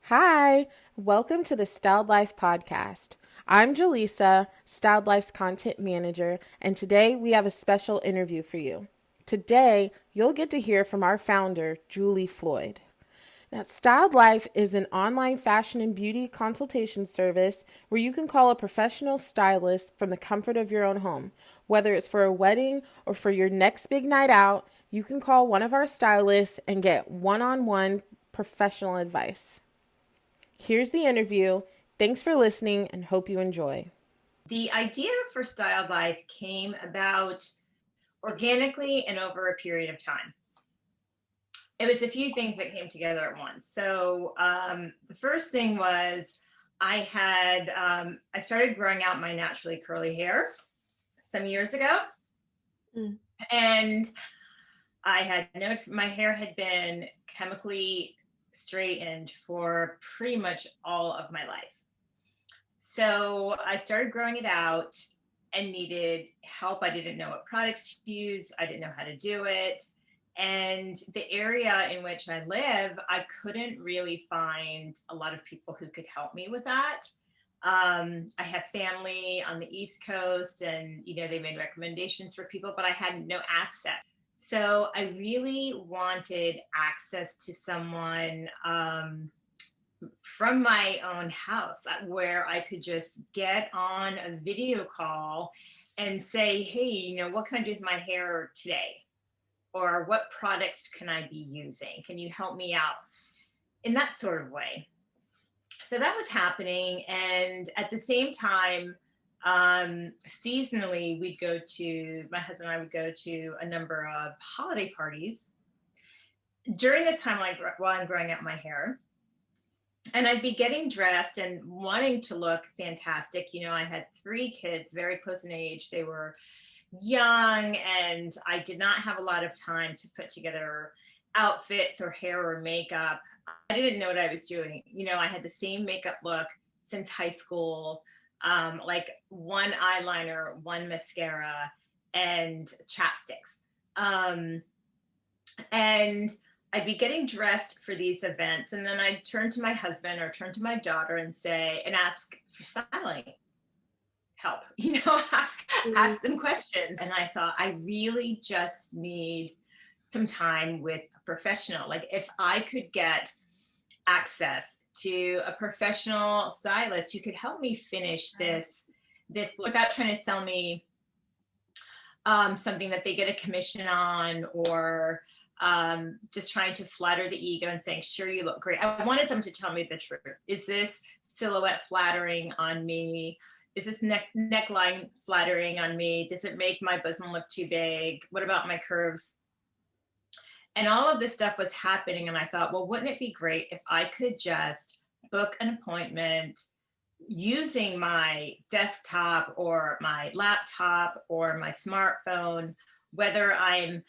Hi, welcome to the StyldLife podcast. I'm Jaleesa, StyldLife's content manager, and today we have a special interview for you. Today, you'll get to hear from our founder, Julie Floyd. Now, Styled Life is an online fashion and beauty consultation service where you can call a professional stylist from the comfort of your own home. Whether it's for a wedding or for your next big night out, you can call one of our stylists and get one-on-one professional advice. Here's the interview. Thanks for listening and hope you enjoy. The idea for Styled Life came about organically and over a period of time. It was a few things that came together at once. So the first thing was I started growing out my naturally curly hair some years ago, and I had my hair had been chemically straightened for pretty much all of my life. So I started growing it out and needed help. I didn't know what products to use. I didn't know how to do it. And the area in which I live, I couldn't really find a lot of people who could help me with that. I have family on the East Coast, and they made recommendations for people, but I had no access. So I really wanted access to someone from my own house where I could just get on a video call and say, hey, what can I do with my hair today? Or what products can I be using? Can you help me out in that sort of way? So that was happening. And at the same time, seasonally, my husband and I would go to a number of holiday parties during this time, like while I'm growing out my hair. And I'd be getting dressed and wanting to look fantastic. I had three kids very close in age. They were young, and I did not have a lot of time to put together outfits or hair or makeup. I didn't know what I was doing. I had the same makeup look since high school, like one eyeliner, one mascara, and chapsticks. And I'd be getting dressed for these events, and then I'd turn to my husband or turn to my daughter and ask for styling help, ask them questions. And I thought, I really just need some time with a professional. Like, if I could get access to a professional stylist who could help me finish this without trying to sell me something that they get a commission on, or just trying to flatter the ego and saying, sure, you look great. I wanted someone to tell me the truth. Is this silhouette flattering on me? Is this neckline flattering on me? Does it make my bosom look too big? What about my curves? And all of this stuff was happening. And I thought, well, wouldn't it be great if I could just book an appointment using my desktop or my laptop or my smartphone, whether I'm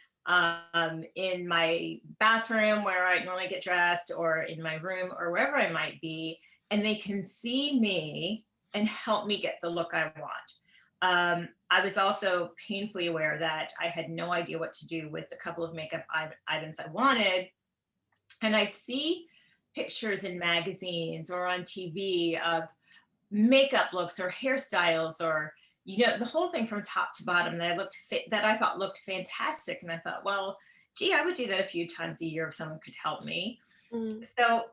in my bathroom where I normally get dressed, or in my room, or wherever I might be, and they can see me and help me get the look I want. I was also painfully aware that I had no idea what to do with a couple of makeup items I wanted. And I'd see pictures in magazines or on TV of makeup looks or hairstyles, or the whole thing from top to bottom that I thought looked fantastic. And I thought, well, gee, I would do that a few times a year if someone could help me. So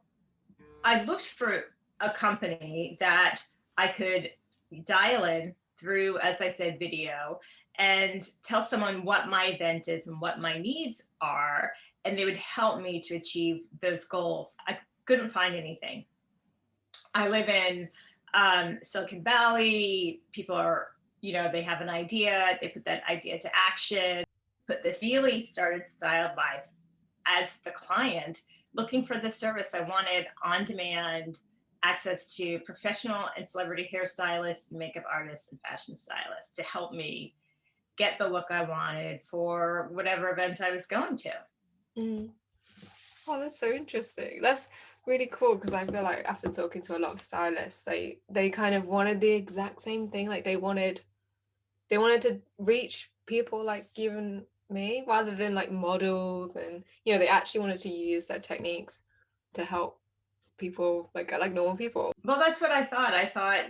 I looked for a company that I could dial in through, as I said, video, and tell someone what my event is and what my needs are, and they would help me to achieve those goals. I couldn't find anything. I live in Silicon Valley. People are, they have an idea, they put that idea to action. But this really started Styled Life as the client looking for the service. I wanted on demand access to professional and celebrity hairstylists, makeup artists, and fashion stylists to help me get the look I wanted for whatever event I was going to. Mm. Oh, that's so interesting. That's really cool, because I feel like after talking to a lot of stylists, they kind of wanted the exact same thing. Like they wanted to reach people like even me, rather than like models, and they actually wanted to use their techniques to help people like normal people. Well, that's what I thought. I thought,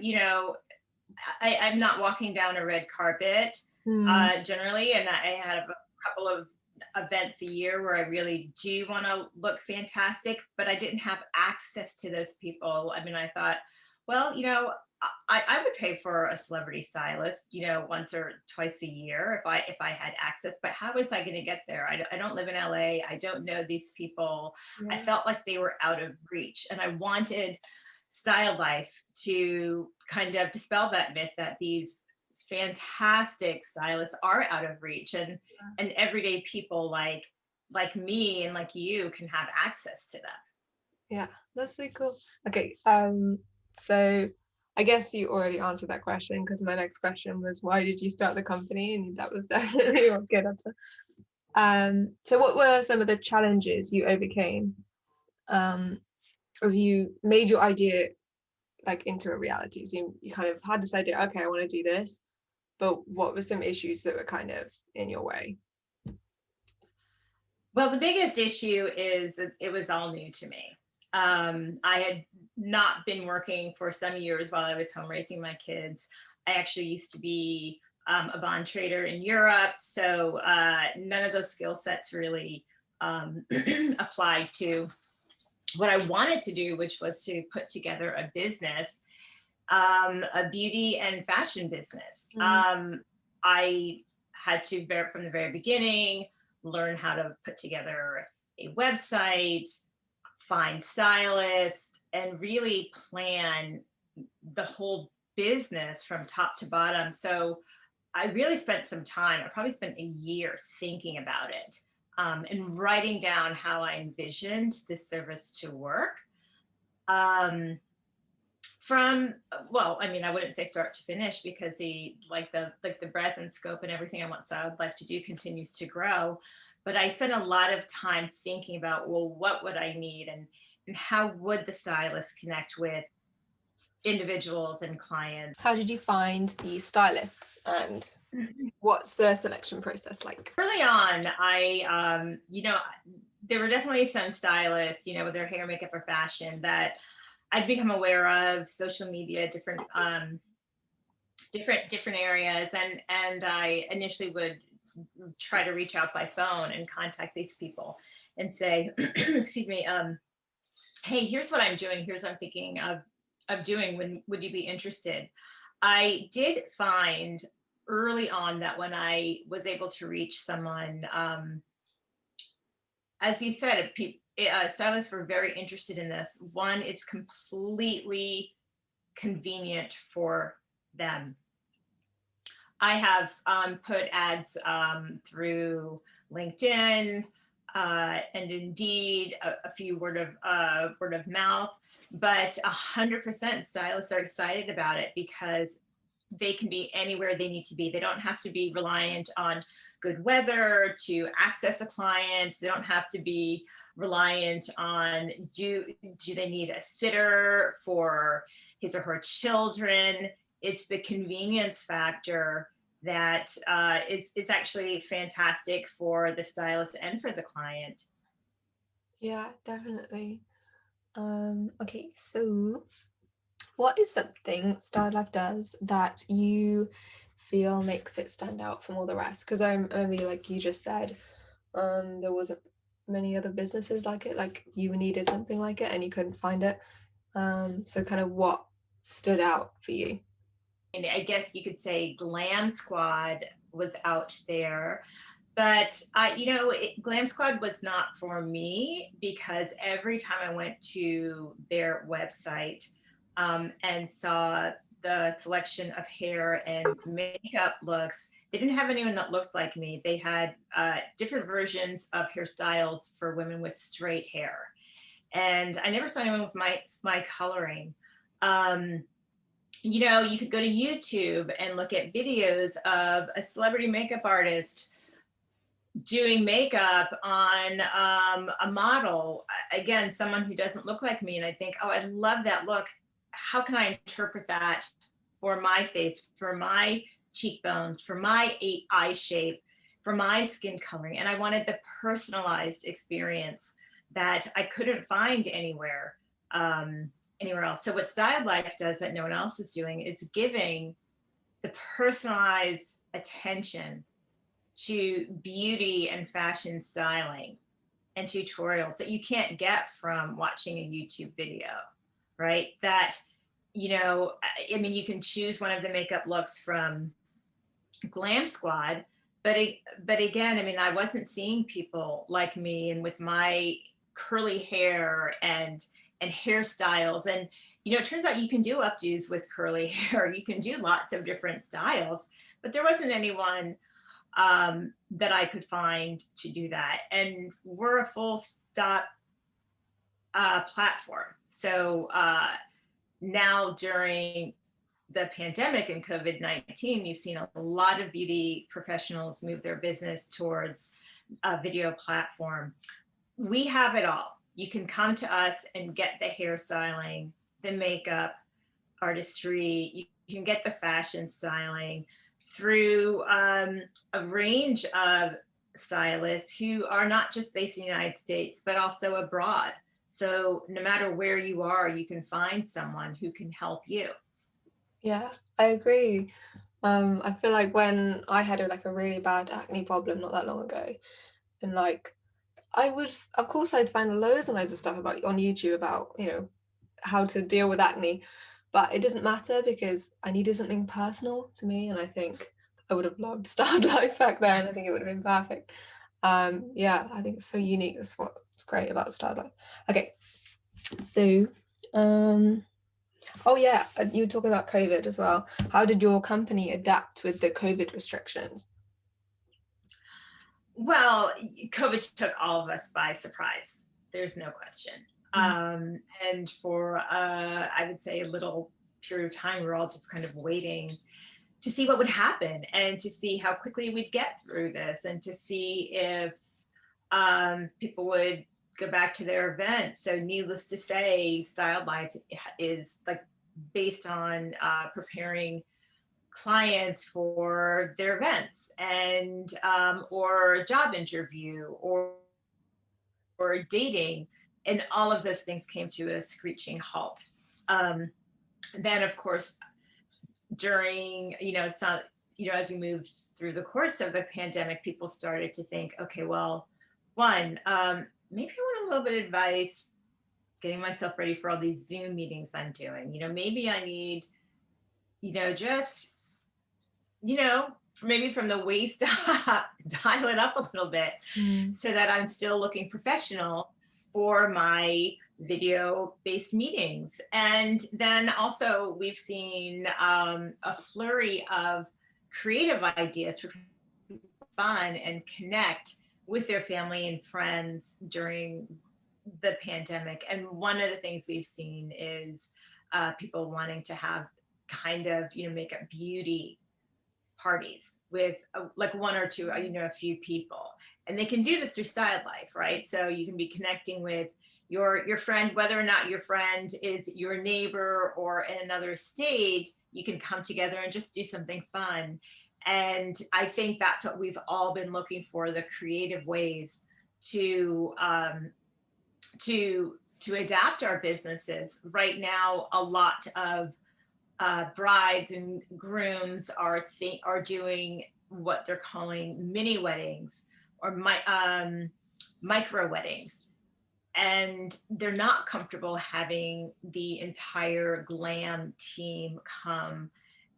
I'm not walking down a red carpet generally, and I have a couple of events a year where I really do want to look fantastic, but I didn't have access to those people. I mean, I thought, well, I would pay for a celebrity stylist, once or twice a year if I had access. But how was I going to get there? I don't live in LA. I don't know these people. Yeah. I felt like they were out of reach, and I wanted StyldLife to kind of dispel that myth that these fantastic stylists are out of reach, and everyday people like me and like you can have access to them. Yeah, that's so cool. Okay, so I guess you already answered that question, because my next question was, why did you start the company? And that was definitely a good answer. So what were some of the challenges you overcame as you made your idea like into a reality? So you kind of had this idea, okay, I want to do this, but what were some issues that were kind of in your way? Well, the biggest issue is it was all new to me. I had not been working for some years while I was home raising my kids. I actually used to be a bond trader in Europe, so none of those skill sets really applied to what I wanted to do, which was to put together a business, a beauty and fashion business. I had to, from the very beginning, learn how to put together a website, find stylists, and really plan the whole business from top to bottom. So I really spent some time, I probably spent a year thinking about it, and writing down how I envisioned this service to work. Well, I mean, I wouldn't say start to finish, because the breadth and scope and everything I want StyldLife to do continues to grow. But I spent a lot of time thinking about, well, what would I need, and how would the stylist connect with individuals and clients? How did you find the stylists, and what's the selection process like? Early on, there were definitely some stylists, with their hair, makeup, or fashion that I'd become aware of, social media, different areas, and I initially would try to reach out by phone and contact these people and say, excuse me, hey, here's what I'm doing, here's what I'm thinking of doing, would you be interested? I did find early on that when I was able to reach someone, as you said, stylists were very interested in this. One, it's completely convenient for them. I have put ads through LinkedIn and Indeed, a few word of mouth, but 100% stylists are excited about it because they can be anywhere they need to be. They don't have to be reliant on good weather to access a client. They don't have to be reliant on, do they need a sitter for his or her children? It's the convenience factor that it's actually fantastic for the stylist and for the client. Yeah, definitely. Okay, so what is something StyldLife does that you feel makes it stand out from all the rest? Because I remember, like you just said, there wasn't many other businesses like it, like you needed something like it and you couldn't find it. So kind of what stood out for you? And I guess you could say Glam Squad was out there, but Glam Squad was not for me, because every time I went to their website and saw the selection of hair and makeup looks, they didn't have anyone that looked like me. They had different versions of hairstyles for women with straight hair, and I never saw anyone with my coloring. You could go to YouTube and look at videos of a celebrity makeup artist doing makeup on a model, again, someone who doesn't look like me, and I think, oh, I love that look. How can I interpret that for my face, for my cheekbones, for my eye shape, for my skin coloring? And I wanted the personalized experience that I couldn't find anywhere. anywhere else. So what StyldLife does that no one else is doing is giving the personalized attention to beauty and fashion styling and tutorials that you can't get from watching a YouTube video, right? That, I mean, you can choose one of the makeup looks from Glam Squad, but again, I mean, I wasn't seeing people like me and with my curly hair and hairstyles. And it turns out you can do updos with curly hair. You can do lots of different styles, but there wasn't anyone that I could find to do that. And we're a full stop platform. So now during the pandemic and COVID-19, you've seen a lot of beauty professionals move their business towards a video platform. We have it all. You can come to us and get the hairstyling, the makeup, artistry. You can get the fashion styling through a range of stylists who are not just based in the United States, but also abroad. So no matter where you are, you can find someone who can help you. Yeah, I agree. I feel like when I had a really bad acne problem not that long ago, and I would, of course, I'd find loads and loads of stuff about on YouTube about how to deal with acne, but it didn't matter because I needed something personal to me, and I think I would have loved StyldLife back then. I think it would have been perfect. Yeah, I think it's so unique. That's what's great about StyldLife. Okay, so oh yeah, you were talking about COVID as well. How did your company adapt with the COVID restrictions? Well, COVID took all of us by surprise. There's no question. And for, I would say, a little period of time, we were all just kind of waiting to see what would happen and to see how quickly we'd get through this and to see if people would go back to their events. So needless to say, StyldLife is based on preparing clients for their events and or a job interview or dating, and all of those things came to a screeching halt. Then of course during as we moved through the course of the pandemic, people started to think, okay, well, one, maybe I want a little bit of advice getting myself ready for all these Zoom meetings I'm doing. Maybe I need just maybe from the waist up, dial it up a little bit so that I'm still looking professional for my video-based meetings. And then also we've seen a flurry of creative ideas for fun and connect with their family and friends during the pandemic. And one of the things we've seen is people wanting to have kind of, makeup beauty parties with one or two, a few people. And they can do this through StyldLife, right? So you can be connecting with your friend, whether or not your friend is your neighbor or in another state, you can come together and just do something fun. And I think that's what we've all been looking for, the creative ways to adapt our businesses. Right now, a lot of brides and grooms are doing what they're calling mini weddings or micro weddings, and they're not comfortable having the entire glam team come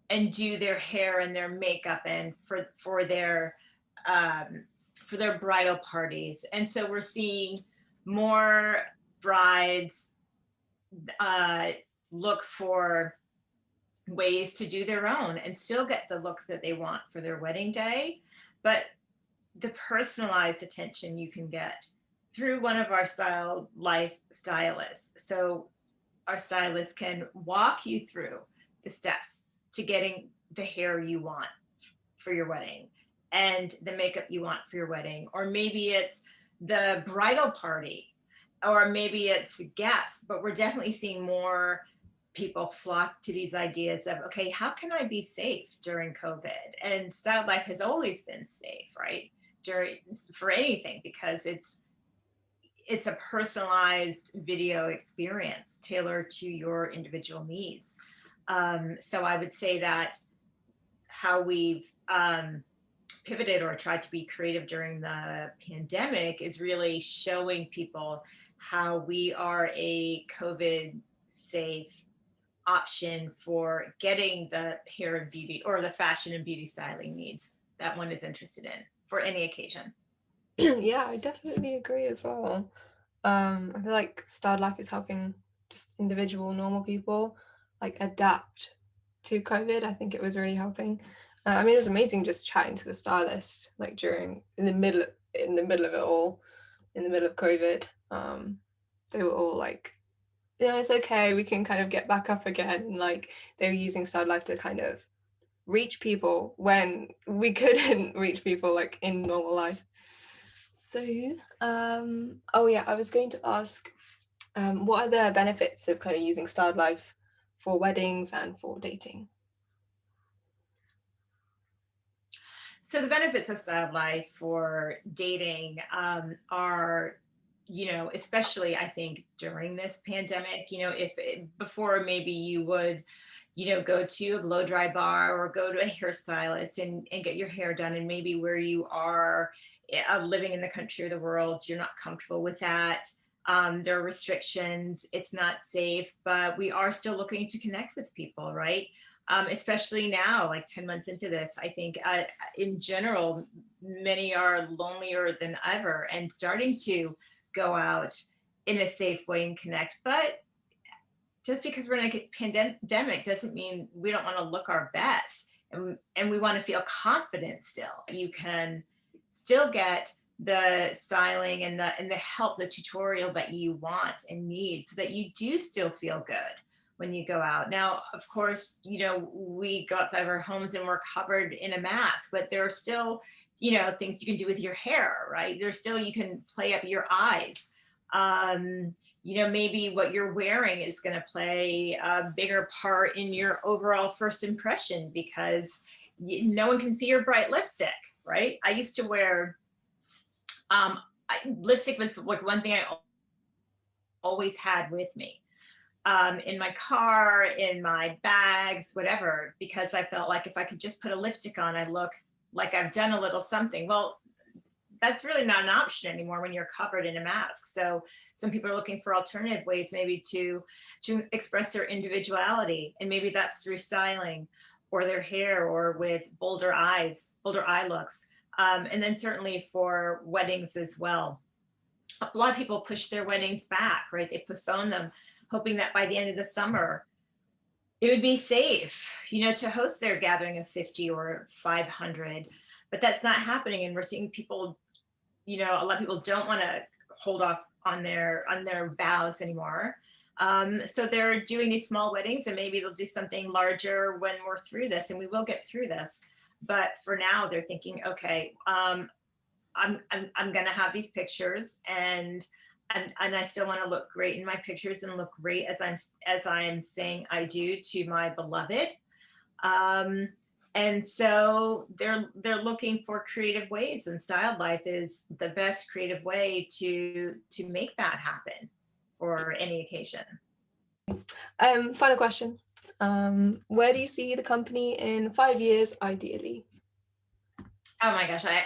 and do their hair and their makeup and for their bridal parties. And so we're seeing more brides look for ways to do their own and still get the look that they want for their wedding day, but the personalized attention you can get through one of our StyldLife stylists. So our stylist can walk you through the steps to getting the hair you want for your wedding and the makeup you want for your wedding, or maybe it's the bridal party, or maybe it's guests. But we're definitely seeing more people flock to these ideas of, okay, how can I be safe during COVID? And StyldLife has always been safe, right? For anything, because it's a personalized video experience tailored to your individual needs. So I would say that how we've pivoted or tried to be creative during the pandemic is really showing people how we are a COVID safe option for getting the hair and beauty or the fashion and beauty styling needs that one is interested in for any occasion. Yeah, I definitely agree as well. I feel like StyldLife is helping just individual normal people like adapt to COVID. I think it was really helping. I mean, it was amazing just chatting to the stylist like during in the middle of it all, in the middle of COVID. They were all like, it's okay, we can kind of get back up again. And like they were using StyldLife to kind of reach people when we couldn't reach people like in normal life. So, oh yeah, I was going to ask, what are the benefits of kind of using StyldLife for weddings and for dating? So the benefits of StyldLife for dating are, especially I think during this pandemic, if before maybe you would, go to a blow dry bar or go to a hairstylist and get your hair done, and maybe where you are living in the country or the world, you're not comfortable with that. There are restrictions, it's not safe, but we are still looking to connect with people, right? Especially now, like 10 months into this, I think in general, many are lonelier than ever and starting to go out in a safe way and connect. But just because we're in a pandemic doesn't mean we don't want to look our best, and we want to feel confident still. You can still get the styling and the help, the tutorial that you want and need so that you do still feel good when you go out. Now, of course, we go outside of our homes and we're covered in a mask, but there are still, things you can do with your hair, right? There's still, you can play up your eyes. Maybe what you're wearing is going to play a bigger part in your overall first impression because no one can see your bright lipstick, right? I used to wear, lipstick was like one thing I always had with me. In my car, in my bags, whatever, because I felt like if I could just put a lipstick on, I'd look like I've done a little something. Well, that's really not an option anymore when you're covered in a mask. So some people are looking for alternative ways maybe to express their individuality. And maybe that's through styling or their hair or with bolder eyes, bolder eye looks. And then certainly for weddings as well. A lot of people push their weddings back, right? They postpone them, hoping that by the end of the summer, it would be safe, to host their gathering of 50 or 500. But that's not happening. And we're seeing people, a lot of people don't want to hold off on their vows anymore. So they're doing these small weddings, and maybe they'll do something larger when we're through this, and we will get through this. But for now, they're thinking, okay, I'm going to have these pictures, and I still want to look great in my pictures and look great as I'm saying I do to my beloved. And so they're looking for creative ways, and StyldLife is the best creative way to make that happen for any occasion. Final question. Where do you see the company in 5 years, ideally? Oh my gosh, I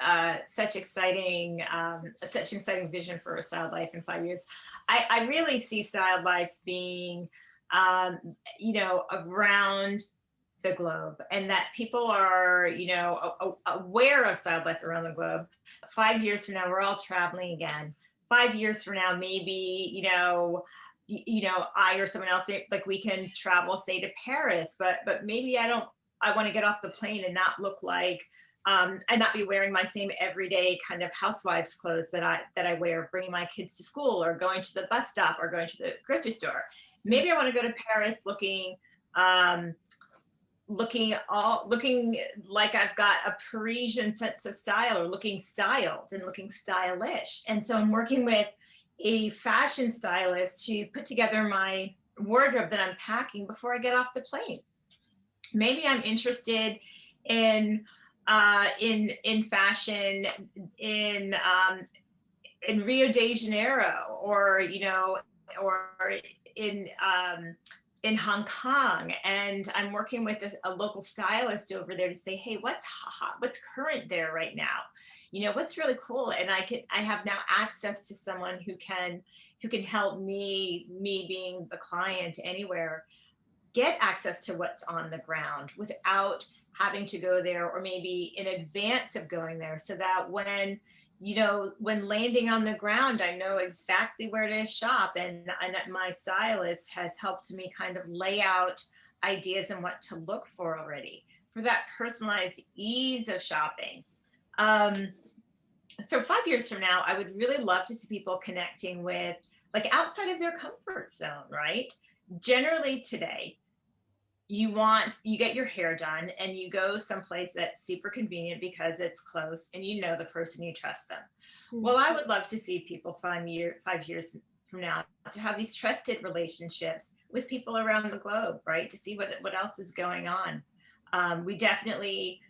have such exciting vision for StyldLife in 5 years. I really see StyldLife being, around the globe, and that people are, aware of StyldLife around the globe. 5 years from now, we're all traveling again. 5 years from now, maybe, I or someone else, like we can travel, say, to Paris, but maybe I want to get off the plane and not look like, and not be wearing my same everyday kind of housewives clothes that I wear, bringing my kids to school or going to the bus stop or going to the grocery store. Maybe I want to go to Paris looking like I've got a Parisian sense of style, or looking styled and looking stylish. And so I'm working with a fashion stylist to put together my wardrobe that I'm packing before I get off the plane. Maybe I'm interested in fashion, in in Rio de Janeiro, or, you know, or in, in Hong Kong, and I'm working with a local stylist over there to say, hey, what's hot, what's current there right now? You know, what's really cool? And I have now access to someone who can help me being the client anywhere, get access to what's on the ground without having to go there, or maybe in advance of going there, so that when, you know, when landing on the ground, I know exactly where to shop. And my stylist has helped me kind of lay out ideas and what to look for already for that personalized ease of shopping. Um, so 5 years from now, I would really love to see people connecting with, like, outside of their comfort zone, right? Generally today, you get your hair done and you go someplace that's super convenient because it's close and you know the person, you trust them. Well, I would love to see people 5 years from now to have these trusted relationships with people around the globe, right? To see what else is going on. We definitely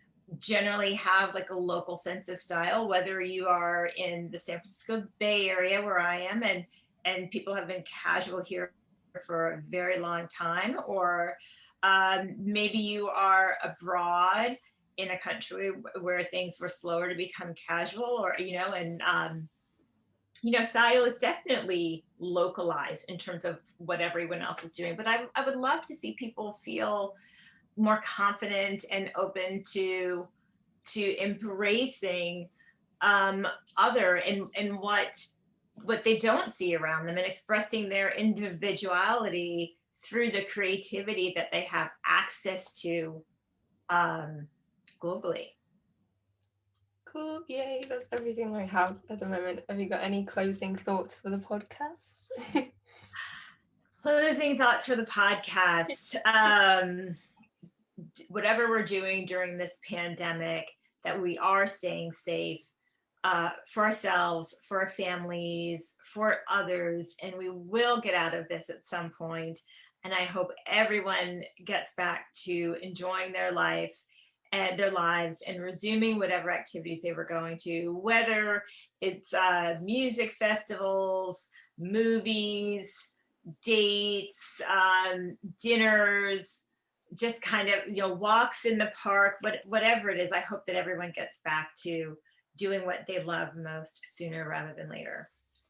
generally have like a local sense of style, whether you are in the San Francisco Bay Area where I am, and people have been casual here for a very long time, or maybe you are abroad in a country where things were slower to become casual, or, you know, and you know, style is definitely localized in terms of what everyone else is doing. But I would love to see people feel more confident and open to embracing other and what they don't see around them, and expressing their individuality through the creativity that they have access to globally. Cool. Yay. That's everything I have at the moment. Have you got any closing thoughts for the podcast? Closing thoughts for the podcast. Whatever we're doing during this pandemic, that we are staying safe, for ourselves, for our families, for others, and we will get out of this at some point. And I hope everyone gets back to enjoying their life and their lives and resuming whatever activities they were going to, whether it's music festivals, movies, dates, dinners, just kind of, you know, walks in the park, whatever it is. I hope that everyone gets back to doing what they love most sooner rather than later.